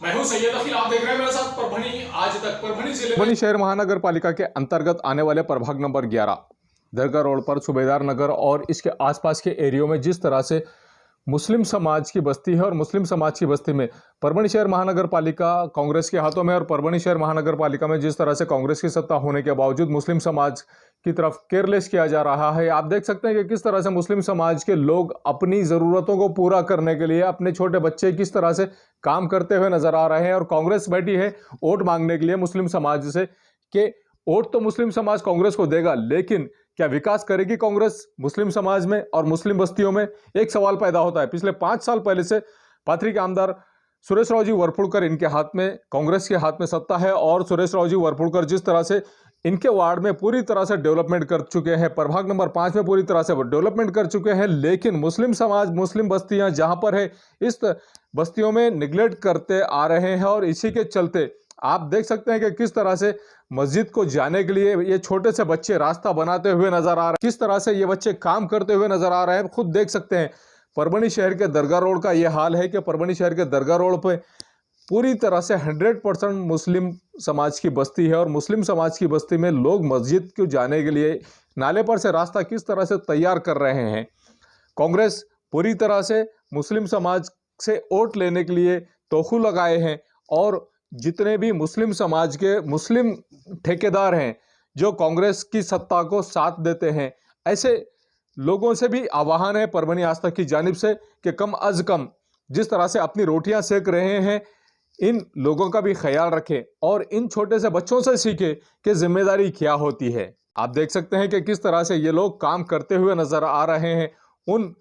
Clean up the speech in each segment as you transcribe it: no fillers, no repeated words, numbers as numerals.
मैं हूं सैयद अखिल, आप देख रहे हैं मेरे साथ परभणी आज तक। परभणी जिले परभणी शहर महानगर पालिका के अंतर्गत आने वाले प्रभाग नंबर 11 दरगाह रोड पर सूबेदार नगर और इसके आसपास के एरियो में जिस तरह से मुस्लिम समाज की बस्ती है और मुस्लिम समाज की बस्ती में परभणी शहर महानगर पालिका कांग्रेस के हाथों में और परभणी शहर महानगर पालिका में जिस तरह से कांग्रेस की सत्ता होने के बावजूद मुस्लिम समाज की तरफ केयरलेस किया जा रहा है। आप देख सकते हैं कि किस तरह से मुस्लिम समाज के लोग अपनी ज़रूरतों को पूरा करने के लिए अपने छोटे बच्चे किस तरह से काम करते हुए नजर आ रहे हैं। और कांग्रेस बैठी है वोट मांगने के लिए मुस्लिम समाज से कि वोट तो मुस्लिम समाज कांग्रेस को देगा, लेकिन क्या विकास करेगी कांग्रेस मुस्लिम समाज में और मुस्लिम बस्तियों में? एक सवाल पैदा होता है। पिछले 5 साल पहले से पाथरी के आमदार सुरेश राव जी वरपुड़कर इनके हाथ में, कांग्रेस के हाथ में सत्ता है और सुरेश राव जी वरपुड़कर जिस तरह से इनके वार्ड में पूरी तरह से डेवलपमेंट कर चुके हैं, प्रभाग नंबर 5 में पूरी तरह से डेवलपमेंट कर चुके हैं, लेकिन मुस्लिम समाज, मुस्लिम बस्तियां जहां पर है, इस बस्तियों में निगलेक्ट करते आ रहे हैं। और इसी के चलते आप देख सकते हैं कि किस तरह से मस्जिद को जाने के लिए ये छोटे से बच्चे रास्ता बनाते हुए नजर आ रहे हैं, किस तरह से ये बच्चे काम करते हुए नजर आ रहे हैं। खुद देख सकते हैं परभणी शहर के दरगाह रोड का ये हाल है कि परभणी शहर के दरगाह रोड पे पूरी तरह से 100% मुस्लिम समाज की बस्ती है और मुस्लिम समाज की बस्ती में लोग मस्जिद को जाने के लिए नाले पर से रास्ता किस तरह से तैयार कर रहे हैं। कांग्रेस पूरी तरह से मुस्लिम समाज से वोट लेने के लिए तोखू लगाए हैं और जितने भी मुस्लिम समाज के मुस्लिम ठेकेदार हैं जो कांग्रेस की सत्ता को साथ देते हैं, ऐसे लोगों से भी आह्वान है परभणी आज तक की जानिब से कि कम अज कम जिस तरह से अपनी रोटियां सेक रहे हैं, इन लोगों का भी ख्याल रखें और इन छोटे से बच्चों से सीखें कि जिम्मेदारी क्या होती है। आप देख सकते हैं कि किस तरह से ये लोग काम करते हुए नजर आ रहे हैं। उन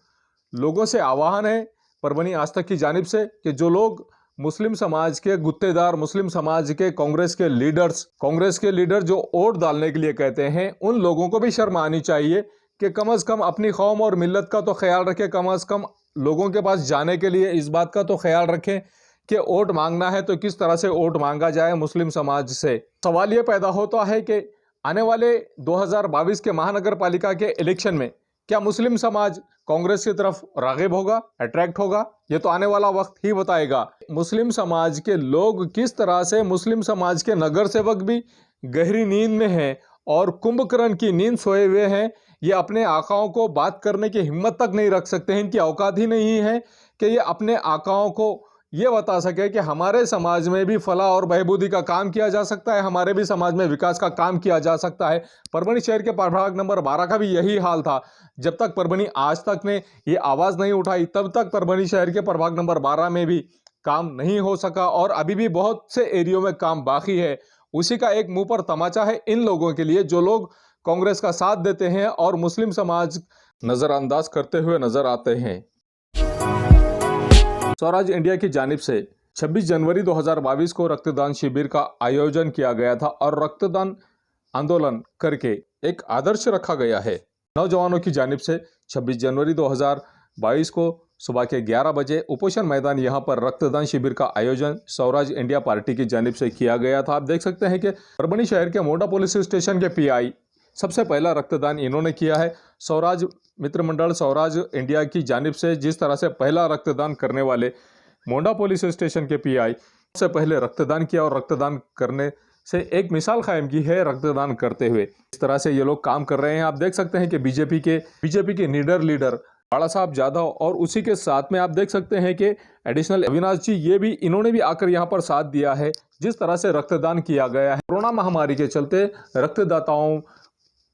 लोगों से आह्वान है परभणी आज तक की जानिब से कि जो लोग मुस्लिम समाज के गुत्तेदार, मुस्लिम समाज के कांग्रेस के लीडर जो वोट डालने के लिए कहते हैं, उन लोगों को भी शर्म आनी चाहिए कि कम अज कम अपनी कौम और मिल्लत का तो ख्याल रखें, कम अज कम लोगों के पास जाने के लिए इस बात का तो ख्याल रखें कि वोट मांगना है तो किस तरह से वोट मांगा जाए मुस्लिम समाज से। सवाल ये पैदा होता है कि आने वाले 2022 के महानगर पालिका के इलेक्शन में क्या मुस्लिम समाज कांग्रेस की तरफ राग़िब होगा, अट्रैक्ट होगा? ये तो आने वाला वक्त ही बताएगा। मुस्लिम समाज के लोग किस तरह से, मुस्लिम समाज के नगर सेवक भी गहरी नींद में हैं और कुंभकर्ण की नींद सोए हुए हैं। ये अपने आकाओं को बात करने की हिम्मत तक नहीं रख सकते हैं, इनकी औकात ही नहीं है कि ये अपने आकाओं को ये बता सके कि हमारे समाज में भी फलाह और बहबूदी का काम किया जा सकता है, हमारे भी समाज में विकास का काम किया जा सकता है। परभणी शहर के प्रभाग नंबर 12 का भी यही हाल था। जब तक परभणी आज तक ने ये आवाज़ नहीं उठाई, तब तक परभणी शहर के प्रभाग नंबर 12 में भी काम नहीं हो सका और अभी भी बहुत से एरियो में काम बाकी है। उसी का एक मुंह पर तमाचा है इन लोगों के लिए जो लोग कांग्रेस का साथ देते हैं और मुस्लिम समाज नज़रअंदाज करते हुए नजर आते हैं। स्वराज इंडिया की जानिब से 26 जनवरी 2022 को रक्तदान शिविर का आयोजन किया गया था और रक्तदान आंदोलन करके एक आदर्श रखा गया है। नौजवानों की जानिब से 26 जनवरी 2022 को सुबह के 11 बजे उपोषण मैदान यहां पर रक्तदान शिविर का आयोजन स्वराज इंडिया पार्टी की जानिब से किया गया था। आप देख सकते हैं कि परभणी शहर के मोंडा पुलिस स्टेशन के पीआई सबसे पहला रक्तदान इन्होंने किया है। स्वराज मित्र मंडल स्वराज इंडिया की जानिब से जिस तरह से पहला रक्तदान करने वाले मोंडा पुलिस स्टेशन के पीआई सबसे पहले रक्तदान किया और रक्तदान करने से एक मिसाल कायम की है रक्तदान करते हुए। इस तरह से ये लोग काम कर रहे हैं। आप देख सकते हैं कि बीजेपी के लीडर बाला साहब जाधव और उसी के साथ में आप देख सकते हैं कि एडिशनल अविनाश जी इन्होंने भी आकर यहाँ पर साथ दिया है। जिस तरह से रक्तदान किया गया है, कोरोना महामारी के चलते रक्तदाताओं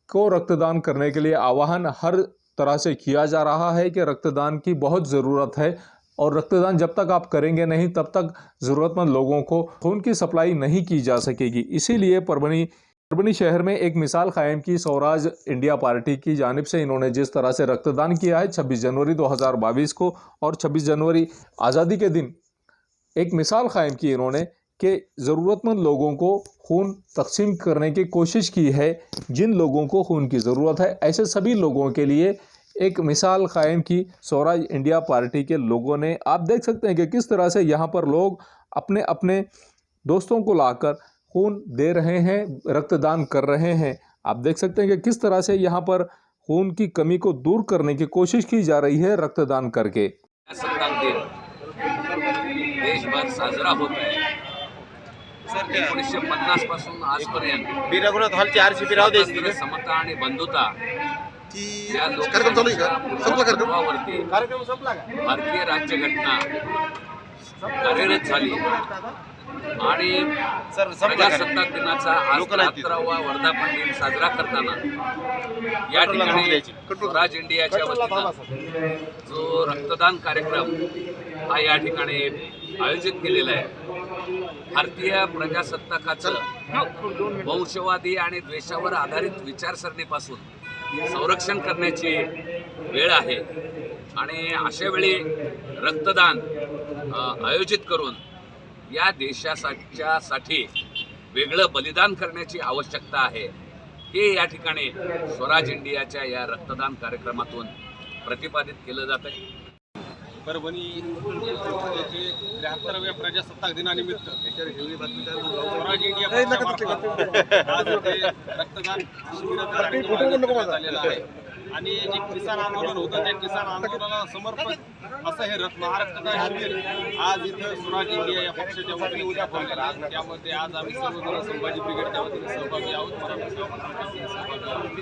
को रक्तदान करने के लिए आह्वान हर तरह से किया जा रहा है कि रक्तदान की बहुत ज़रूरत है और रक्तदान जब तक आप करेंगे नहीं तब तक ज़रूरतमंद लोगों को खून की सप्लाई नहीं की जा सकेगी। इसीलिए परभणी शहर में एक मिसाल कायम की स्वराज इंडिया पार्टी की जानिब से इन्होंने जिस तरह से रक्तदान किया है 26 जनवरी 2022 को और 26 जनवरी आज़ादी के दिन एक मिसाल कायम की इन्होंने कि ज़रूरतमंद लोगों को खून तकसीम करने की कोशिश की है। जिन लोगों को खून की ज़रूरत है ऐसे सभी लोगों के लिए एक मिसाल कायम की स्वराज इंडिया पार्टी के लोगों ने। आप देख सकते हैं कि किस तरह से यहाँ पर लोग अपने अपने दोस्तों को लाकर खून दे रहे हैं, रक्तदान कर रहे हैं। आप देख सकते हैं कि किस तरह से यहाँ पर खून की कमी को दूर करने की कोशिश की जा रही है रक्तदान करके। देश भर साजरा होत आहे. 1950 पासून आजपर्यंत मी रघुनाथ हॉलची RCP राहू द्यायची स्वातंत्र्य, समता आणि बंधुता की या कार्यक्रम चालू आहे का? संपला कार्यक्रम? लोकांवरती कार्यक्रम संपला का? भारतीय राज्यघटना कार्यरत झाली आणि सर संपला कार्यक्रम. प्रजासत्ताक दिनाचा आज लोकं नाही येत. 73वा वर्धापन दिन साजरा करताना या ठिकाणी स्वराज इंडियाच्या वतीनं जो रक्तदान कार्यक्रम हा या ठिकाणी आयोजित केलेला आहे. भारतीय प्रजासत्ताकाचं वंशवादी आणि द्वेषावर आधारित विचारसरणीपासून संरक्षण करण्याची वेळ आहे आणि अशा वेळी रक्तदान आयोजित करून या देशासाठी वेगळं बलिदान करण्याची आवश्यकता आहे. हे या ठिकाणी स्वराज इंडियाच्या या रक्तदान कार्यक्रमातून प्रतिपादित केलं जात आहे. परभणी येथे 73व्या प्रजासत्ताक दिनानिमित्त स्वराज इंडिया पक्षामार्फत आज येथे रक्तदान शिबिराचं कार्यक्रम आयोजित करण्यात आलेला आहे. आणि जे किसान आंदोलन होतं त्या किसान आंदोलनाला समर्पित असं हे महारक्तदान शिबिर आज इथं स्वराज इंडिया या पक्षाच्या वतीने उद्या ठेवलेलं आहे. त्यामध्ये आज आम्ही सर्वजण संभाजी ब्रिगेडच्या वतीने सहभागी आहोत. मराठी सहभागी आहोत.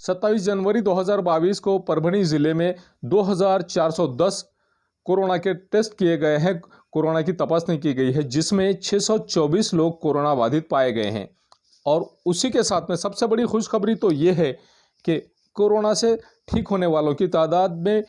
27 जनवरी 2022 को परभणी ज़िले में 2410 कोरोना के टेस्ट किए गए हैं, कोरोना की तपासनी की गई है, जिसमें 624 लोग कोरोना बाधित पाए गए हैं। और उसी के साथ में सबसे बड़ी खुशखबरी तो ये है कि कोरोना से ठीक होने वालों की तादाद में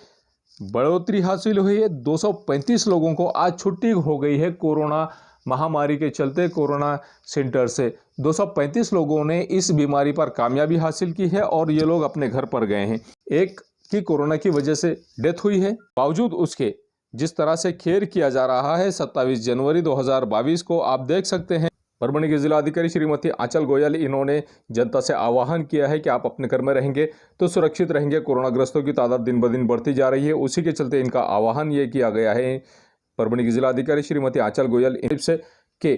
बढ़ोतरी हासिल हुई है। 235 लोगों को आज छुट्टी हो गई है कोरोना महामारी के चलते कोरोना सेंटर से। 235 लोगों ने इस बीमारी पर कामयाबी हासिल की है और ये लोग अपने घर पर गए हैं। एक की कोरोना की वजह से डेथ हुई है। बावजूद उसके जिस तरह से केयर किया जा रहा है 27 जनवरी 2022 को आप देख सकते हैं। परभणी के जिलाधिकारी श्रीमती आंचल गोयल इन्होंने जनता से आह्वान किया है कि आप अपने घर में रहेंगे तो सुरक्षित रहेंगे। कोरोनाग्रस्तों की तादाद दिन ब दिन बढ़ती जा रही है, उसी के चलते इनका आह्वान ये किया गया है परभणी की जिलाधिकारी श्रीमती आंचल गोयल से कि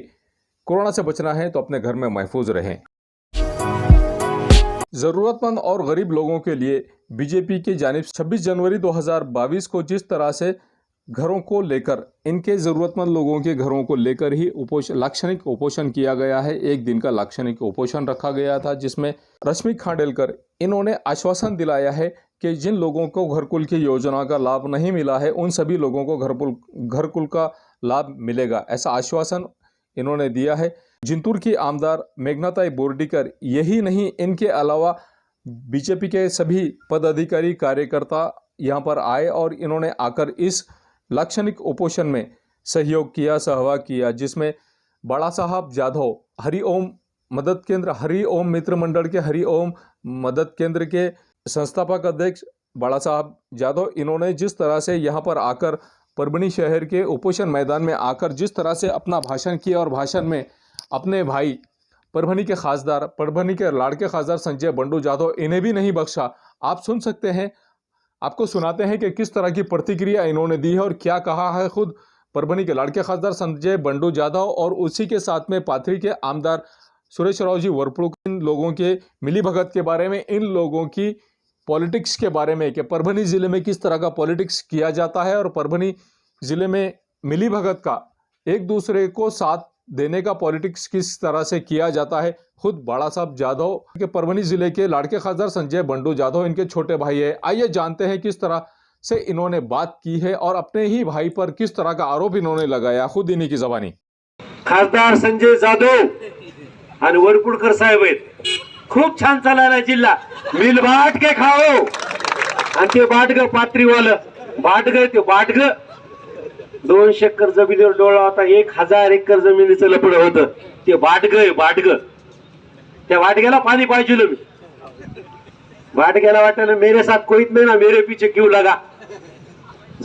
कोरोना से बचना है तो अपने घर में महफूज रहें। ज़रूरतमंद और गरीब लोगों के लिए बीजेपी की जानिब 26 जनवरी 2022 को जिस तरह से घरों को लेकर इनके ज़रूरतमंद लोगों के घरों को लेकर ही लाक्षणिक उपोषण किया गया है। एक दिन का लाक्षणिक उपोषण रखा गया था, जिसमें रश्मि खांडेलकर इन्होंने आश्वासन दिलाया है कि जिन लोगों को घरकुल की योजना का लाभ नहीं मिला है उन सभी लोगों को घरकुल का लाभ मिलेगा, ऐसा आश्वासन इन्होंने दिया है। जिंतूर की आमदार मेघनाताई बोर्डीकर यही नहीं, इनके अलावा बीजेपी के सभी पदाधिकारी कार्यकर्ता यहाँ पर आए और इन्होंने आकर इस लाक्षणिक उपोषण में सहयोग किया, सहभाग किया, जिसमें बड़ा साहब जाधव हरिओम मदद केंद्र, हरिओम मित्र मंडल के हरिओम मदद केंद्र के संस्थापक अध्यक्ष बड़ा साहब जाधव, इन्होंने जिस तरह से यहाँ पर आकर परभणी शहर के उपोषण मैदान में आकर जिस तरह से अपना भाषण किया और भाषण में अपने भाई परभणी के खासदार, परभणी के लाड़के खासदार संजय बंडू जाधव, इन्हें भी नहीं बख्शा। आप सुन सकते हैं, आपको सुनाते हैं कि किस तरह की प्रतिक्रिया इन्होंने दी है और क्या कहा है खुद परभणी के लाड़के खासदार संजय बंडू जाधव और उसी के साथ में पाथरी के आमदार सुरेश राव जी वरपुड़। इन लोगों के मिली भगत के बारे में, इन लोगों की पॉलिटिक्स के बारे में कि परभणी ज़िले में किस तरह का पॉलिटिक्स किया जाता है और परभणी ज़िले में मिली भगत का, एक दूसरे को साथ देने का पॉलिटिक्स किस तरह से किया जाता है। खुद बड़ा साहब जाधव के परभणी ज़िले के लाड़के खासदार संजय बंडू जाधव इनके छोटे भाई है। आइए जानते हैं किस तरह से इन्होंने बात की है और अपने ही भाई पर किस तरह का आरोप इन्होंने लगाया, खुद इन्हीं की जबानी। खासदार संजय जाधव आणि वरपुडकर साहेब आहेत। खूप छान चालला जिल्हा, मिल बाट के खाओ आणि ते बाटग पात्रीवालं बाटग, ते बाटग 200 एकर जमिनीवर डोळा होता, 1000 एकर जमिनीचं लपड होतं, ते बाटग आहे बाटग। त्या बाटग्याला पाणी पाहिजे, मी बाटग्याला वाटलं मेरे साथ कोई नहीं ना, मेरे पीछे क्यों लगा,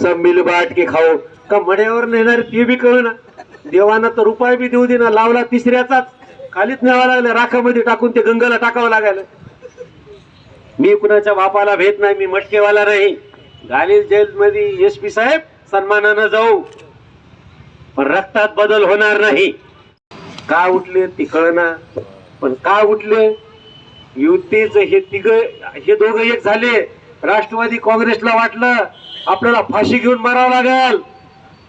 सब मिल बाट के खाओ। का मड्यावर नेणार ते बी कळू ना, देवाना तर रुपये बी देऊ दे ना, लावला तिसऱ्याचाच खालीच न्यावा लागला, राखामध्ये टाकून ते गंगाला टाकावं लागायला। मी कुणाच्या बापाला भेट नाही, मी मटकेवाला नाही, घालील जेल मध्ये एसपी साहेब, सन्मानानं जाऊ, पण रक्तात बदल होणार नाही। का उठले ते कळना, पण का उठले युतीच हे दोघं एक झाले। राष्ट्रवादी काँग्रेसला वाटलं आपल्याला फाशी घेऊन मारावं लागेल,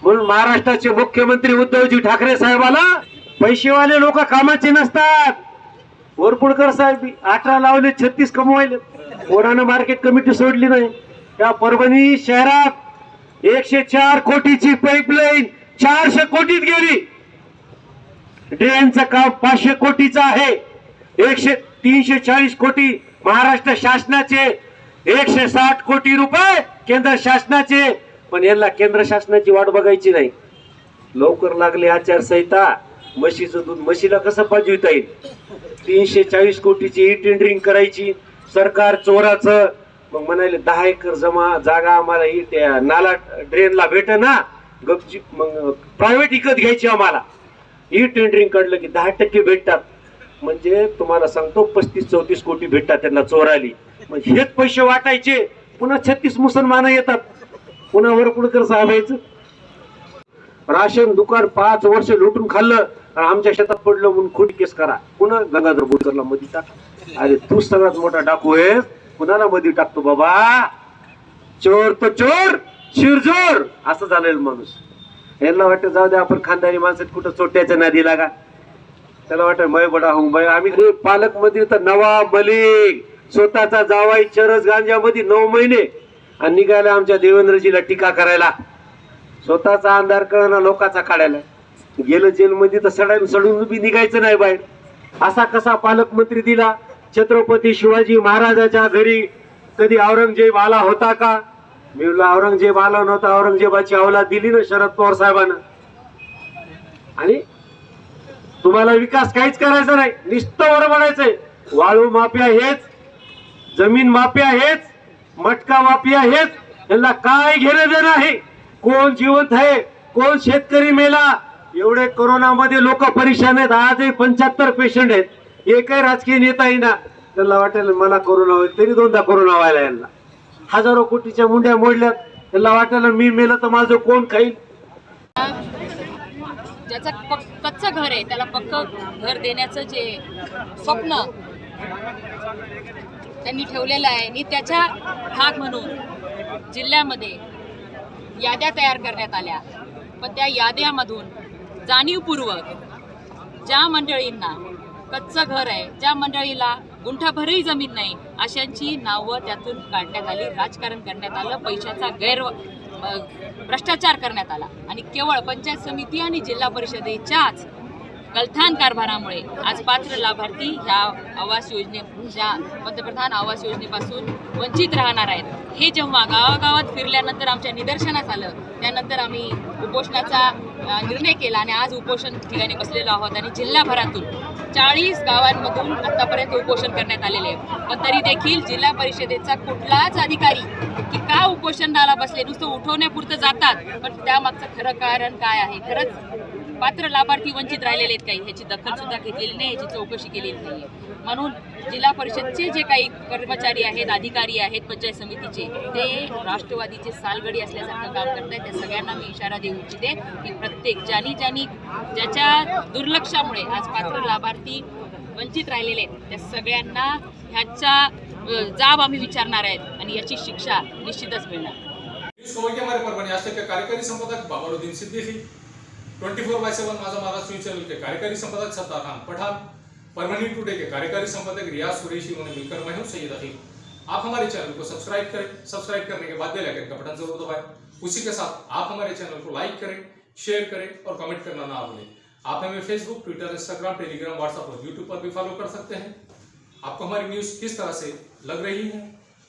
म्हणून महाराष्ट्राचे मुख्यमंत्री उद्धवजी ठाकरे साहेबाला पैसेवाले लोक कामाचे नसतात. वरपुडकर साहेब 18 लावले 36 कमवायले. कोणानं मार्केट कमिटी सोडली नाही. त्या परभणी शहरात 104 कोटीची पाईपलाईन 400 कोटीत गेली. ड्रेनचं काम 500 कोटीचं आहे. 340 कोटी महाराष्ट्र शासनाचे, 160 कोटी रुपये केंद्र शासनाचे. पण यांना केंद्र शासनाची वाट बघायची नाही. लवकर लागली आचारसंहिता. म्हशीचं दूध म्हशीला कसं पाजविता येईल. 340 कोटीची ई टेंडरिंग करायची. सरकार चोराचं. मग म्हणाले 10 एकर जागा आम्हाला नाला ड्रेनला भेटे ना, गपची मग प्रायव्हेट विकत घ्यायची आम्हाला. ई टेंडरिंग काढलं की 10% भेटतात. म्हणजे तुम्हाला सांगतो 35-34 कोटी भेटतात त्यांना चोराली. मग हेच पैसे वाटायचे. पुन्हा 36 मुसलमान येतात. पुन्हा वरपुडकर साहेबांचं राशन दुकान 5 वर्ष लुटून खाल्लं आणि आमच्या शेतात पडलं म्हणून खोटी केस करा. पुन्हा गंगाधर बोडकरला मध्ये टाक. अरे तू सगळ्यात मोठा डाकू आहेस, कुणाला मध्ये टाकतो बाबा. चोर तो चोर शिरजोर असं झालेलं माणूस. यांना वाटतं जाऊ दे आपण खानदानी माणसात कुठं चोट्याच्या नादी लागा. त्याला वाटतं मै बडा होऊ बाई. आम्ही पालक मध्ये तर नवाब मलिक स्वतःचा जावाई चरस गांजामध्ये 9 महिने आणि निघाला आमच्या देवेंद्रजीला टीका करायला. स्वतःचा अंधार कळणं लोकांचा काढायला गेलं. जेलमध्ये तर सडून बी निघायचं नाही बाहेर. असा कसा पालकमंत्री दिला. छत्रपती शिवाजी महाराजाच्या घरी कधी औरंगजेब आला होता का. मी औरंगजेब आला नव्हता. औरंगजेबाची अवलाद दिली ना शरद पवार साहेबांना. आणि तुम्हाला विकास काहीच करायचा नाही, नुसतं बडबडायचंय. वाळू माफिया हेच, जमीन माफिया हेच, मटका माफिया हेच. यांना काय घेणं देणं आहे. कोण जिवंत आहे, कोण शेतकरी मेला. एवढे कोरोनामध्ये लोक परेशान आहेत. आजही 75 पेशंट आहेत. एकही राजकीय नेता येईना. त्यांना वाटेल मला कोरोना होईल, तरी 2दा कोरोना व्हायला. यांना हजारो कोटीच्या मुंड्या मोडल्यात. त्यांना वाटेल मी मेलं तर माझं कोण खाईल. ज्याचं कच्चं घर आहे त्याला पक्क घर देण्याचं जे स्वप्न त्यांनी ठेवलेलं आहे आणि त्याच्या भाग म्हणून जिल्ह्यामध्ये याद्या तयार करण्यात आल्या. पण त्या याद्यामधून जाणीवपूर्वक ज्या मंडळींना कच्चं घर आहे, ज्या मंडळीला गुंठाभरही जमीन नाही, अशांची नावं त्यातून काढण्यात आली. राजकारण करण्यात आलं. पैशाचा भ्रष्टाचार करण्यात आला आणि केवळ पंचायत समिती आणि जिल्हा परिषदेच्याच गलथान कारभारामुळे आज पात्र लाभार्थी ह्या आवास योजनेच्या पंतप्रधान आवास योजनेपासून वंचित राहणार आहेत. हे जेव्हा गावागावात फिरल्यानंतर आमच्या निदर्शनास आलं, त्यानंतर आम्ही उपोषणाचा निर्णय केला आणि आज उपोषण ठिकाणी बसलेलो आहोत. आणि जिल्हाभरातून 40 गावांमधून आतापर्यंत उपोषण करण्यात आलेले आहे. पण तरी देखील जिल्हा परिषदेचा कुठलाच अधिकारी की का उपोषणाला बसले, नुसतं उठवण्यापुरतं जातात. पण त्यामागचं खरं कारण काय आहे, खरंच पात्र लाभार्थी वंचित राहिलेले आहेत काही, ह्याची दखल सुद्धा घेतलेली नाही, ह्याची चौकशी केलेली नाही. म्हणून जिल्हा परिषदचे जे काही कर्मचारी आहेत, अधिकारी आहेत पंचायत समितीचे, ते राष्ट्रवादीचे सालगडी असल्यासारखं काम करत आहेत. त्या सगळ्यांना मी इशारा देऊ इच्छिते की प्रत्येक ज्याच्या दुर्लक्षामुळे आज पात्र लाभार्थी वंचित राहिलेले आहेत, त्या सगळ्यांना ह्याचा जाब आम्ही विचारणार आहेत आणि याची शिक्षा निश्चितच मिळणार. हमारे परभणी आज तक के कार्यकारी संपादक बाबरुद्दीन सिद्दीकी, 24/7 माझा महाराष्ट्र न्यूज चैनल के कार्यकारी संपादक सत्तार खान पठान, परभणी टुडे के कार्यकारी संपादक रियाज कुरैशी, उन्हें मिलकर मैं हूं सैयद अकील। आप हमारे चैनल को सब्सक्राइब करें। सब्सक्राइब करने के बाद बेल आइकन का बटन जरूर दबाएं। उसी के साथ आप हमारे चैनल को लाइक करें, शेयर करें और कमेंट करना ना भूलें। आप हमें Facebook, Twitter, Instagram, Telegram, WhatsApp और यूट्यूब पर भी फॉलो कर सकते हैं। आपको हमारी न्यूज किस तरह से लग रही है,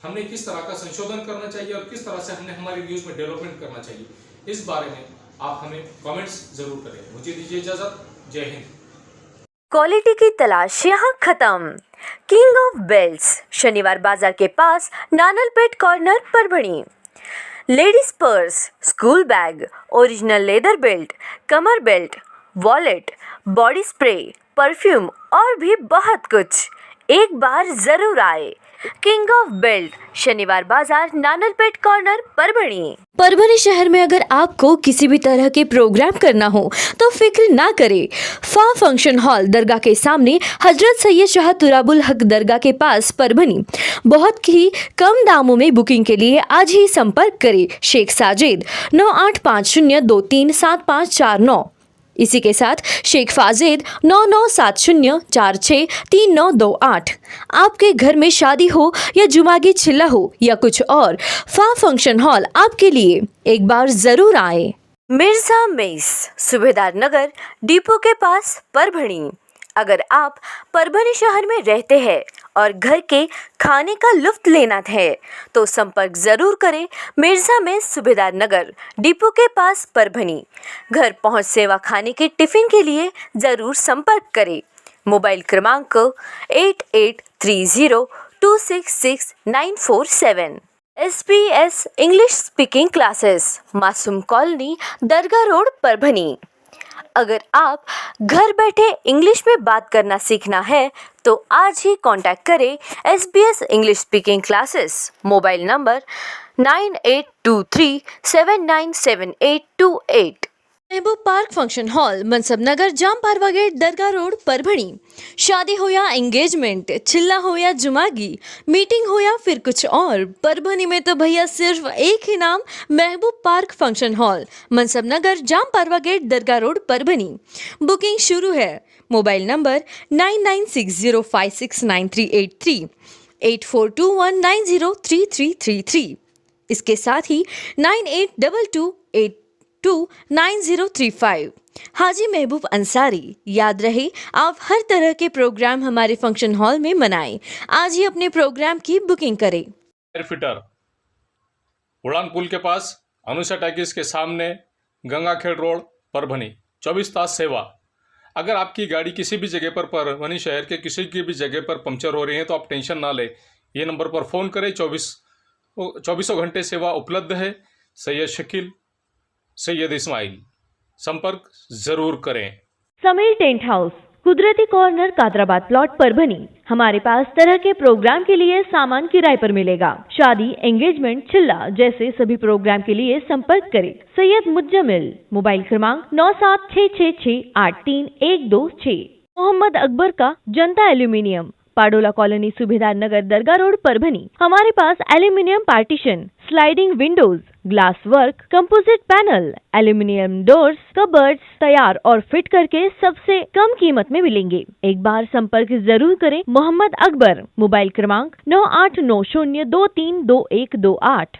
हमने किस तरह का संशोधन करना चाहिए और किस तरह से हमने हमारी न्यूज में डेवलपमेंट करना चाहिए, इस बारे में आप हमें कमेंट्स जरूर करें। मुझे दीजिए इजाजत। जय हिंद। क्वालिटी की तलाश यहाँ खत्म। किंग ऑफ बेल्ट्स, शनिवार बाजार के पास, Nanalpeth corner, Parbhani. Ladies purse, school bag, original leather belt, कमर belt, wallet, body spray, perfume और भी बहुत कुछ। एक बार जरूर आए। किंग ऑफ बेल्ट शनिवार बाजार नानलपेट कॉर्नर परभणी। परभणी शहर में अगर आपको किसी भी तरह के प्रोग्राम करना हो तो फिक्र ना करें। फा फंक्शन हॉल दरगाह के सामने हजरत सैयद शाह तुराबुल हक दरगाह के पास परभणी। बहुत ही कम दामों में बुकिंग के लिए आज ही संपर्क करें शेख साजिद 9850237549। इसी के साथ शेख फाजिद 9970463928। आपके घर में शादी हो या जुमागी छिल्ला हो या कुछ और, फा फंक्शन हॉल आपके लिए एक बार जरूर आए। मिर्जा मेस सुबेदार नगर डिपो के पास परभणी। अगर आप परभणी शहर में रहते हैं और घर के खाने का लुत्फ लेना है तो संपर्क जरूर करें मिर्जा में सुबेदार नगर डिपो के पास परभणी। घर पहुंच सेवा खाने के टिफिन के लिए जरूर संपर्क करें। मोबाइल क्रमांक 8830266947। SBS इंग्लिश स्पीकिंग क्लासेस मासूम कॉलोनी दरगाह रोड परभणी। अगर आप घर बैठे इंग्लिश में बात करना सीखना है तो आज ही कांटेक्ट करें SBS English speaking classes. Mobile number 9823797828। महबूब पार्क फंक्शन हॉल मनसब नगर जाम पारवा गेट दरगाह रोड परभणी। शादी हो या एंगेजमेंट, चिल्ला हो या जुमागी, मीटिंग हो या फिर कुछ और, परभणी में तो भैया सिर्फ एक ही नाम, महबूब पार्क फंक्शन हॉल मनसब नगर जाम पारवा गेट दरगाह रोड परभणी। बुकिंग शुरू है। Mobile number 9960569383 8421903333। इसके साथ ही 9822829035। हाजी महबूब अंसारी। याद रहे, आप हर तरह के प्रोग्राम हमारे फंक्शन हॉल में मनाएं। आज ही अपने प्रोग्राम की बुकिंग करें। एयर फिटर उड़ान पुल के पास अनुषा टैकिस के सामने गंगाखेड़ रोड परभणी। 24 तास सेवा। अगर आपकी गाड़ी किसी भी जगह पर परभणी शहर के किसी की भी जगह पर पंचर हो रही है तो आप टेंशन ना लें, ये नंबर पर फ़ोन करें। 24 घंटे सेवा उपलब्ध है। सैयद शकील, सैयद इस्माइल, संपर्क जरूर करें। समीर टेंट हाउस कुदरती कॉर्नर कादराबाद प्लॉट परभणी। हमारे पास तरह के प्रोग्राम के लिए सामान किराए पर मिलेगा। शादी, एंगेजमेंट, चिल्ला जैसे सभी प्रोग्राम के लिए संपर्क करें सैयद मुज्जमिल। मोबाइल क्रमांक 9766683126। मोहम्मद अकबर का Janata aluminium, Padola colony Subedar Nagar Dargah road Parbhani. हमारे पास aluminium partition, sliding windows, glass work, composite panel, aluminium doors, cupboards तैयार और फिट करके सबसे कम कीमत में मिलेंगे। एक बार संपर्क जरूर करें मोहम्मद अकबर। मोबाइल क्रमांक 9890232128।